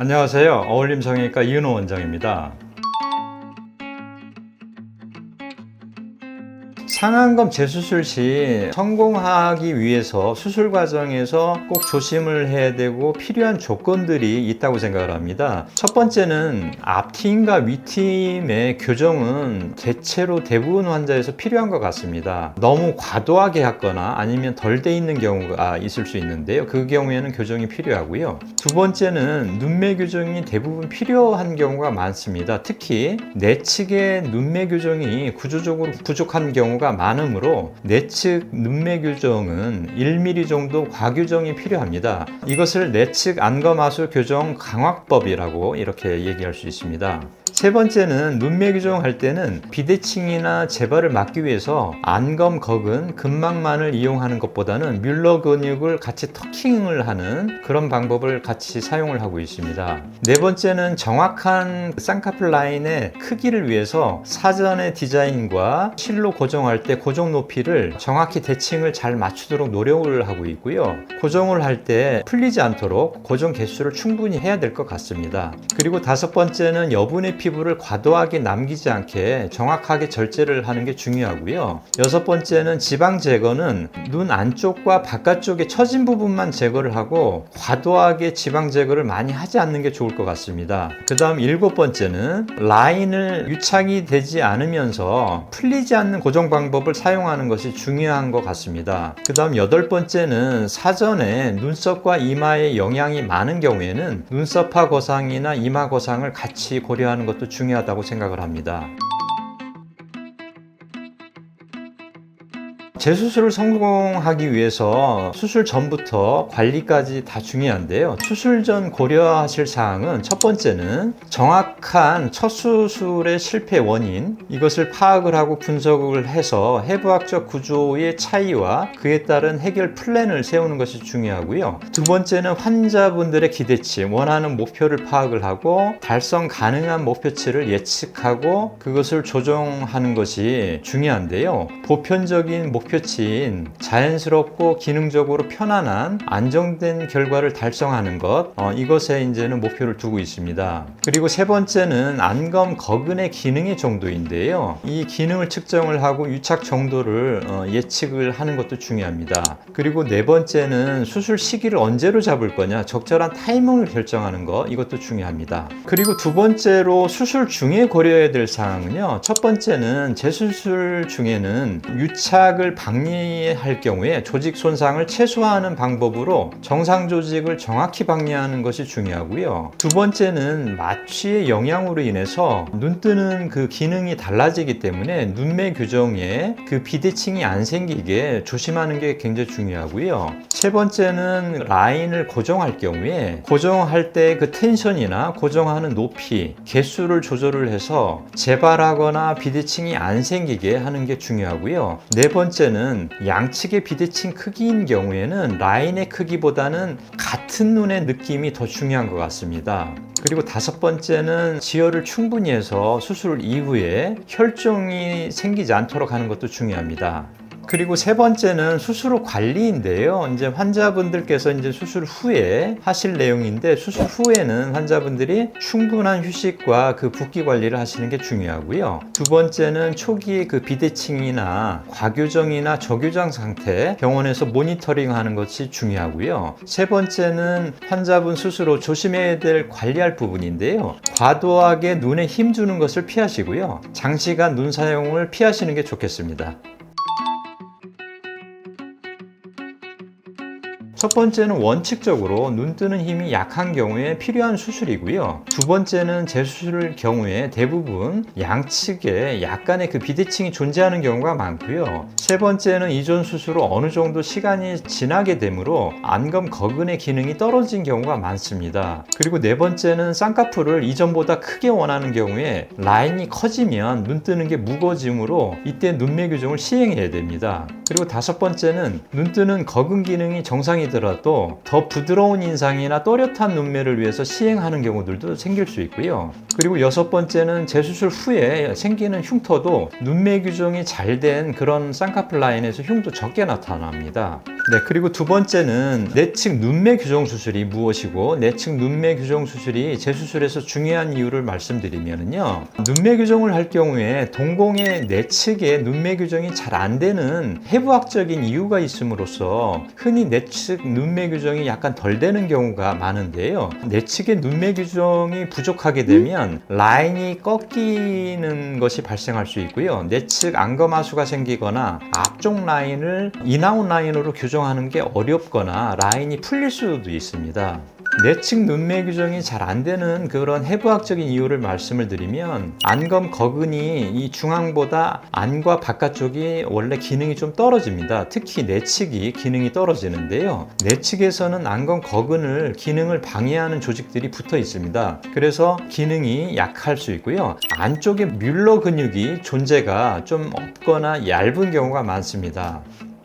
안녕하세요. 어울림성형외과 이은호 원장입니다. 상안검 재수술 시 성공하기 위해서 수술 과정에서 꼭 조심을 해야 되고 필요한 조건들이 있다고 생각을 합니다. 첫 번째는 앞팀과 윗팀의 교정은 대부분 환자에서 필요한 것 같습니다. 너무 과도하게 했거나 아니면 덜 돼 있는 경우가 있을 수 있는데요. 그 경우에는 교정이 필요하고요. 두 번째는 눈매 교정이 대부분 필요한 경우가 많습니다. 특히 내측의 눈매 교정이 구조적으로 부족한 경우가 많으므로 내측 눈매 교정은 1mm 정도 과교정이 필요합니다. 이것을 내측 안검하수 교정 강화법이라고 이렇게 얘기할 수 있습니다. 세 번째는 눈매 교정할 때는 비대칭이나 재발을 막기 위해서 안검 거근 근막만을 이용하는 것보다는 뮬러 근육을 같이 터킹을 하는 그런 방법을 같이 사용을 하고 있습니다. 네 번째는 정확한 쌍꺼풀 라인의 크기를 위해서 사전의 디자인과 실로 고정할 때 고정 높이를 정확히 대칭을 잘 맞추도록 노력을 하고 있고요. 고정을 할 때 풀리지 않도록 고정 개수를 충분히 해야 될 것 같습니다. 그리고 다섯 번째는 여분의 피부를 과도하게 남기지 않게 정확하게 절제를 하는 게 중요하고요. 여섯 번째는 지방 제거는 눈 안쪽과 바깥쪽에 처진 부분만 제거를 하고 과도하게 지방 제거를 많이 하지 않는 게 좋을 것 같습니다. 그 다음 일곱 번째는 라인을 유착이 되지 않으면서 풀리지 않는 고정 방법을 사용하는 것이 중요한 것 같습니다. 그 다음 여덟 번째는 사전에 눈썹과 이마에 영향이 많은 경우에는 눈썹파 거상이나 이마 거상을 같이 고려하는 것도 중요하다고 생각을 합니다. 재수술을 성공하기 위해서 수술 전부터 관리까지 다 중요한데요. 수술 전 고려하실 사항은 첫 번째는 정확한 첫 수술의 실패 원인, 이것을 파악을 하고 분석을 해서 해부학적 구조의 차이와 그에 따른 해결 플랜을 세우는 것이 중요하고요. 두 번째는 환자분들의 기대치, 원하는 목표를 파악을 하고 달성 가능한 목표치를 예측하고 그것을 조정하는 것이 중요한데요. 보편적인 목표치인 자연스럽고 기능적으로 편안한 안정된 결과를 달성하는 것, 이것에 이제는 목표를 두고 있습니다. 그리고 세 번째는 안검 거근의 기능의 정도인데요. 이 기능을 측정을 하고 유착 정도를 예측을 하는 것도 중요합니다. 그리고 네 번째는 수술 시기를 언제로 잡을 거냐, 적절한 타이밍을 결정하는 것, 이것도 중요합니다. 그리고 두 번째로 수술 중에 고려해야 될 사항은요. 첫 번째는 재수술 중에는 유착을 방리할 경우에 조직 손상을 최소화하는 방법으로 정상 조직을 정확히 방리하는 것이 중요하고요. 두 번째는 마취의 영향으로 인해서 눈 뜨는 그 기능이 달라지기 때문에 눈매 교정에 그 비대칭이 안 생기게 조심하는 게 굉장히 중요하고요. 세 번째는 라인을 고정할 경우에 고정할 때 그 텐션이나 고정하는 높이, 개수를 조절을 해서 재발하거나 비대칭이 안 생기게 하는 게 중요하고요. 네 번째는 양측의 비대칭 크기인 경우에는 라인의 크기보다는 같은 눈의 느낌이 더 중요한 것 같습니다. 그리고 다섯 번째는 지혈을 충분히 해서 수술 이후에 혈종이 생기지 않도록 하는 것도 중요합니다. 그리고 세 번째는 수술 후 관리인데요. 이제 환자분들께서 이제 수술 후에 하실 내용인데, 수술 후에는 환자분들이 충분한 휴식과 그 붓기 관리를 하시는 게 중요하고요. 두 번째는 초기에 그 비대칭이나 과교정이나 저교정 상태 병원에서 모니터링 하는 것이 중요하고요. 세 번째는 환자분 수술 후 조심해야 될 관리할 부분인데요. 과도하게 눈에 힘 주는 것을 피하시고요. 장시간 눈 사용을 피하시는 게 좋겠습니다. 첫 번째는 원칙적으로 눈 뜨는 힘이 약한 경우에 필요한 수술이고요. 두 번째는 재수술 경우에 대부분 양측에 약간의 그 비대칭이 존재하는 경우가 많고요. 세 번째는 이전 수술 후 어느 정도 시간이 지나게 되므로 안검 거근의 기능이 떨어진 경우가 많습니다. 그리고 네 번째는 쌍꺼풀을 이전보다 크게 원하는 경우에 라인이 커지면 눈 뜨는 게 무거워지므로 이때 눈매 교정을 시행해야 됩니다. 그리고 다섯 번째는 눈 뜨는 거근 기능이 정상이 아니더라도 더 부드러운 인상이나 또렷한 눈매를 위해서 시행하는 경우들도 생길 수 있고요. 그리고 6번째는 재수술 후에 생기는 흉터도 눈매 규정이 잘 된 그런 쌍꺼풀 라인에서 흉도 적게 나타납니다. 네, 그리고 2번째는 내측 눈매 교정 수술이 무엇이고 내측 눈매 교정 수술이 재수술에서 중요한 이유를 말씀드리면요. 눈매 교정을 할 경우에 동공의 내측의 눈매 교정이 잘 안 되는 해부학적인 이유가 있음으로써 흔히 내측 눈매 교정이 약간 덜 되는 경우가 많은데요. 내측의 눈매 교정이 부족하게 되면 라인이 꺾이는 것이 발생할 수 있고요. 내측 안검하수가 생기거나 앞쪽 라인을 인아웃 라인으로 교정하는 게 어렵거나 라인이 풀릴 수도 있습니다. 내측 눈매 교정이 잘 안 되는 그런 해부학적인 이유를 말씀을 드리면 안검 거근이 이 중앙보다 안과 바깥쪽이 원래 기능이 좀 떨어집니다. 특히 내측이 기능이 떨어지는데요. 내측에서는 안검 거근을 기능을 방해하는 조직들이 붙어 있습니다. 그래서 기능이 약할 수 있고요. 안쪽에 뮬러 근육이 존재가 좀 없거나 얇은 경우가 많습니다.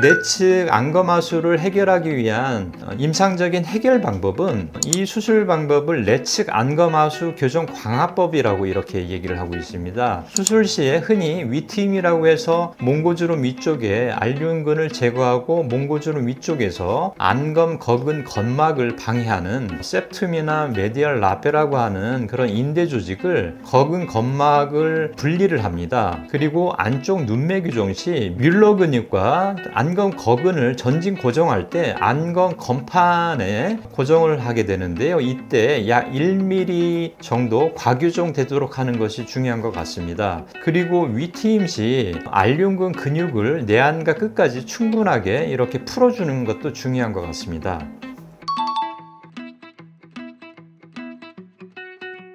내측 안검하수를 해결하기 위한 임상적인 해결 방법은 이 수술 방법을 내측 안검하수 교정 광합법이라고 이렇게 얘기를 하고 있습니다. 수술 시에 흔히 위트임이라고 해서 몽고주름 위쪽에 알륜근을 제거하고 몽고주름 위쪽에서 안검 거근 건막을 방해하는 septum이나 메디얼 라페라고 하는 그런 인대 조직을 거근 건막을 분리를 합니다. 그리고 안쪽 눈매 교정 시 뮬러 근육과 안검 거근을 전진 고정할 때 안검 건판에 고정을 하게 되는데요. 이때 약 1mm 정도 과교정 되도록 하는 것이 중요한 것 같습니다. 그리고 위트임 시 알륜근 근육을 내안과 끝까지 충분하게 이렇게 풀어주는 것도 중요한 것 같습니다.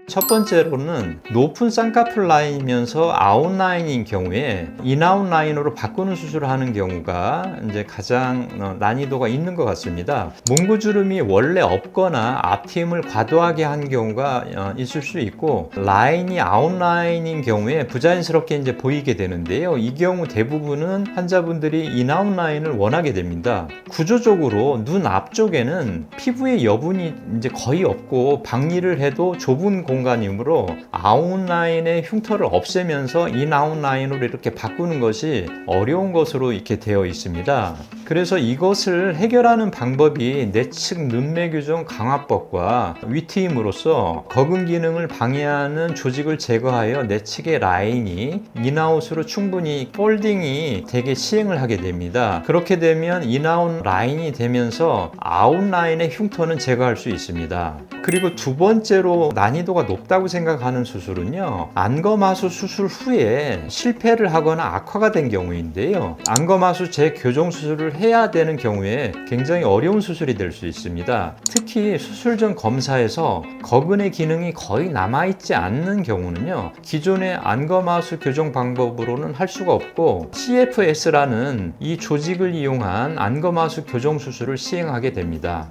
첫 번째로는 높은 쌍꺼풀 라인이면서 아웃라인인 경우에 인아웃 라인으로 바꾸는 수술을 하는 경우가 이제 가장 난이도가 있는 것 같습니다. 몽고주름이 원래 없거나 앞트임을 과도하게 한 경우가 있을 수 있고 라인이 아웃라인인 경우에 부자연스럽게 이제 보이게 되는데요. 이 경우 대부분은 환자분들이 인아웃 라인을 원하게 됩니다. 구조적으로 눈 앞쪽에는 피부의 여분이 이제 거의 없고 박리를 해도 좁은 공간이므로 아웃라인의 흉터를 없애면서 인아웃라인으로 이렇게 바꾸는 것이 어려운 것으로 이렇게 되어 있습니다. 그래서 이것을 해결하는 방법이 내측 눈매 교정 강화법과 위트임으로써 거근 기능을 방해하는 조직을 제거하여 내측의 라인이 인아웃으로 충분히 폴딩이 되게 시행을 하게 됩니다. 그렇게 되면 인아웃 라인이 되면서 아웃라인의 흉터는 제거할 수 있습니다. 그리고 두 번째로 난이도가 높다고 생각하는 수술은요, 안검하수 수술 후에 실패를 하거나 악화가 된 경우인데요. 안검하수 재교정 수술을 해야 되는 경우에 굉장히 어려운 수술이 될 수 있습니다. 특히 수술 전 검사에서 거근의 기능이 거의 남아있지 않는 경우는요, 기존의 안검하수 교정 방법으로는 할 수가 없고 CFS라는 이 조직을 이용한 안검하수 교정 수술을 시행하게 됩니다.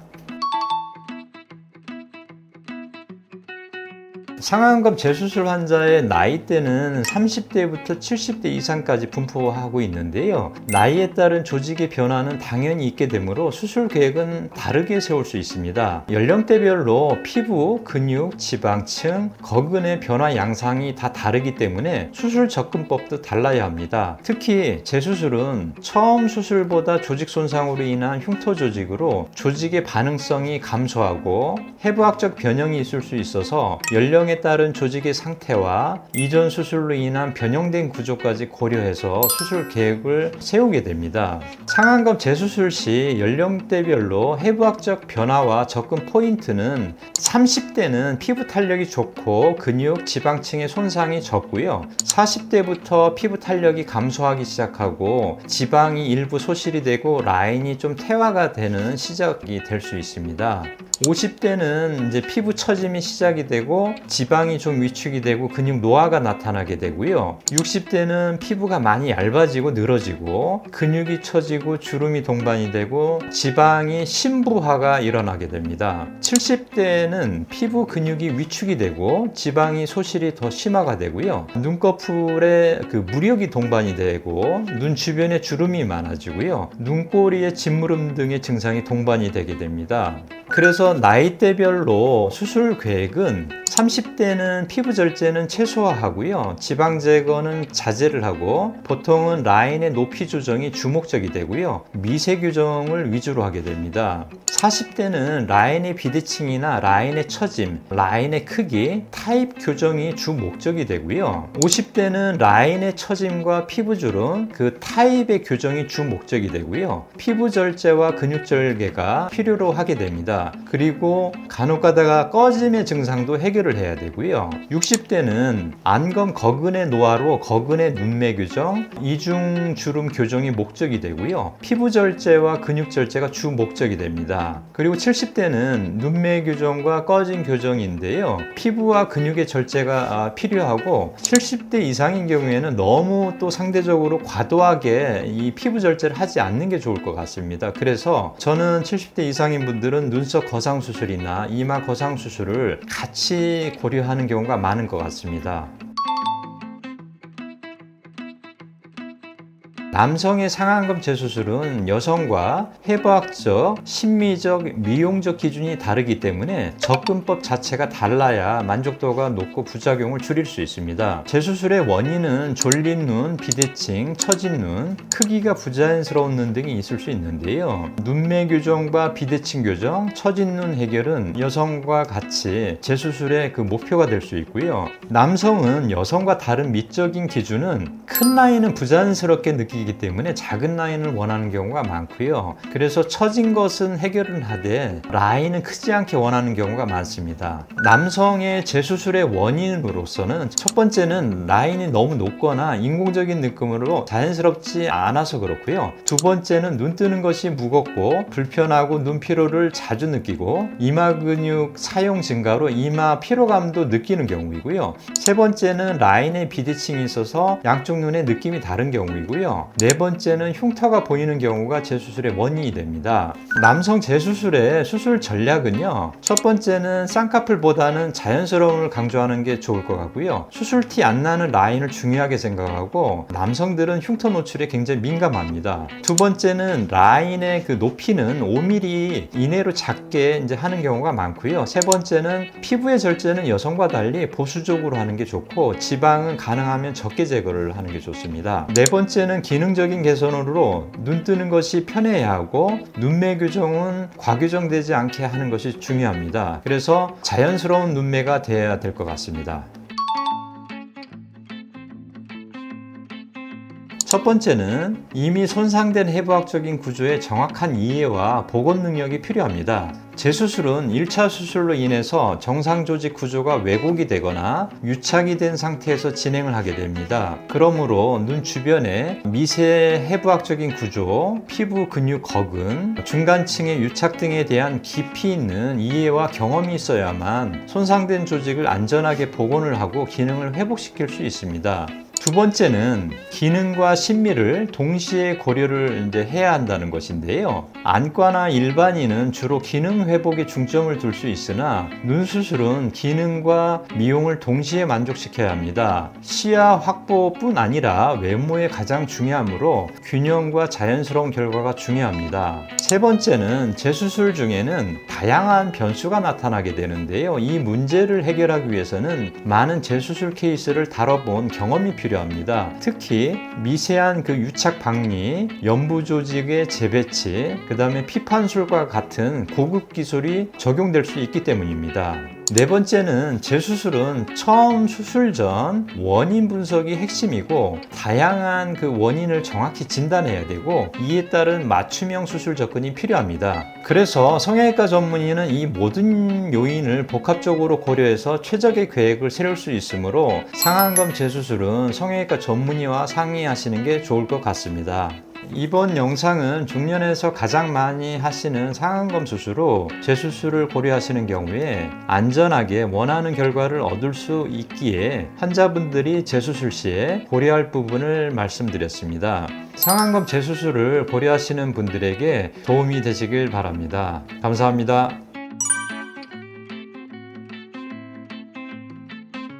상안검 재수술 환자의 나이대는 30대부터 70대 이상까지 분포하고 있는데요. 나이에 따른 조직의 변화는 당연히 있게 되므로 수술 계획은 다르게 세울 수 있습니다. 연령대별로 피부, 근육, 지방층, 거근의 변화 양상이 다 다르기 때문에 수술 접근법도 달라야 합니다. 특히 재수술은 처음 수술보다 조직 손상으로 인한 흉터 조직으로 조직의 반응성이 감소하고 해부학적 변형이 있을 수 있어서 연령에 따른 조직의 상태와 이전 수술로 인한 변형된 구조까지 고려해서 수술 계획을 세우게 됩니다. 상안검 재수술 시 연령대별로 해부학적 변화와 접근 포인트는 30대는 피부 탄력이 좋고 근육, 지방층의 손상이 적고요. 40대부터 피부 탄력이 감소하기 시작하고 지방이 일부 소실이 되고 라인이 좀 퇴화가 되는 시작이 될 수 있습니다. 50대는 이제 피부 처짐이 시작이 되고 지방이 좀 위축이 되고 근육 노화가 나타나게 되고요. 60대는 피부가 많이 얇아지고 늘어지고 근육이 처지고 주름이 동반이 되고 지방이 심부화가 일어나게 됩니다. 70대는 피부 근육이 위축이 되고 지방이 소실이 더 심화가 되고요. 눈꺼풀에 그 무력이 동반이 되고 눈 주변에 주름이 많아지고요. 눈꼬리에 짓무름 등의 증상이 동반이 되게 됩니다. 그래서 나이대별로 수술 계획은 30대는 피부 절제는 최소화하고요. 지방 제거는 자제를 하고 보통은 라인의 높이 조정이 주목적이 되고요. 미세 교정을 위주로 하게 됩니다. 40대는 라인의 비대칭이나 라인의 처짐, 라인의 크기, 타입 교정이 주 목적이 되고요. 50대는 라인의 처짐과 피부주름, 그 타입의 교정이 주 목적이 되고요. 피부 절제와 근육 절개가 필요로 하게 됩니다. 그리고 간혹 가다가 꺼짐의 증상도 해결을 해야 되고요. 60대는 안검 거근의 노화로 거근의 눈매 교정, 이중 주름 교정이 목적이 되고요. 피부 절제와 근육 절제가 주 목적이 됩니다. 그리고 70대는 눈매 교정과 꺼짐 교정인데요. 피부와 근육의 절제가 필요하고 70대 이상인 경우에는 너무 또 상대적으로 과도하게 이 피부 절제를 하지 않는 게 좋을 것 같습니다. 그래서 저는 70대 이상인 분들은 눈썹 거상 수술이나 이마 거상 수술을 같이 고려하는 경우가 많은 것 같습니다. 남성의 상안검 재수술은 여성과 해부학적, 심미적, 미용적 기준이 다르기 때문에 접근법 자체가 달라야 만족도가 높고 부작용을 줄일 수 있습니다. 재수술의 원인은 졸린 눈, 비대칭, 처진 눈, 크기가 부자연스러운 눈 등이 있을 수 있는데요. 눈매 교정과 비대칭 교정, 처진 눈 해결은 여성과 같이 재수술의 그 목표가 될 수 있고요. 남성은 여성과 다른 미적인 기준은 큰 라인은 부자연스럽게 느끼기 때문에 작은 라인을 원하는 경우가 많고요. 그래서 처진 것은 해결은 하되 라인은 크지 않게 원하는 경우가 많습니다. 남성의 재수술의 원인으로서는 첫 번째는 라인이 너무 높거나 인공적인 느낌으로 자연스럽지 않아서 그렇고요. 두 번째는 눈 뜨는 것이 무겁고 불편하고 눈 피로를 자주 느끼고 이마 근육 사용 증가로 이마 피로감도 느끼는 경우이고요. 세 번째는 라인의 비대칭이 있어서 양쪽 눈의 느낌이 다른 경우이고요. 네 번째는 흉터가 보이는 경우가 재수술의 원인이 됩니다. 남성 재수술의 수술 전략은요. 첫 번째는 쌍꺼풀보다는 자연스러움을 강조하는 게 좋을 것 같고요. 수술 티 안 나는 라인을 중요하게 생각하고 남성들은 흉터 노출에 굉장히 민감합니다. 두 번째는 라인의 그 높이는 5mm 이내로 작게 이제 하는 경우가 많고요. 세 번째는 피부의 절제는 여성과 달리 보수적으로 하는 게 좋고 지방은 가능하면 적게 제거를 하는 게 좋습니다. 네 번째는 기능적인 개선으로 눈 뜨는 것이 편해야 하고 눈매 교정은 과교정되지 않게 하는 것이 중요합니다. 그래서 자연스러운 눈매가 되어야 될 것 같습니다. 첫 번째는 이미 손상된 해부학적인 구조의 정확한 이해와 복원 능력이 필요합니다. 재수술은 1차 수술로 인해서 정상 조직 구조가 왜곡이 되거나 유착이 된 상태에서 진행을 하게 됩니다. 그러므로 눈 주변에 미세 해부학적인 구조, 피부 근육 거근, 중간층의 유착 등에 대한 깊이 있는 이해와 경험이 있어야만 손상된 조직을 안전하게 복원을 하고 기능을 회복시킬 수 있습니다. 두 번째는 기능과 심미를 동시에 고려를 해야 한다는 것인데요. 안과나 일반인은 주로 기능 회복에 중점을 둘 수 있으나 눈 수술은 기능과 미용을 동시에 만족시켜야 합니다. 시야 확보뿐 아니라 외모에 가장 중요하므로 균형과 자연스러운 결과가 중요합니다. 세 번째는 재수술 중에는 다양한 변수가 나타나게 되는데요. 이 문제를 해결하기 위해서는 많은 재수술 케이스를 다뤄본 경험이 필요합니다. 특히 미세한 그 유착 박리, 연부 조직의 재배치, 그 다음에 피판술과 같은 고급 기술이 적용될 수 있기 때문입니다. 네 번째는 재수술은 처음 수술 전 원인 분석이 핵심이고 다양한 그 원인을 정확히 진단해야 되고 이에 따른 맞춤형 수술 접근이 필요합니다. 그래서 성형외과 전문의는 이 모든 요인을 복합적으로 고려해서 최적의 계획을 세울 수 있으므로 상안검 재수술은 성형외과 전문의와 상의하시는 게 좋을 것 같습니다. 이번 영상은 중년에서 가장 많이 하시는 상안검 수술로 재수술을 고려하시는 경우에 안전하게 원하는 결과를 얻을 수 있기에 환자분들이 재수술 시에 고려할 부분을 말씀드렸습니다. 상안검 재수술을 고려하시는 분들에게 도움이 되시길 바랍니다. 감사합니다.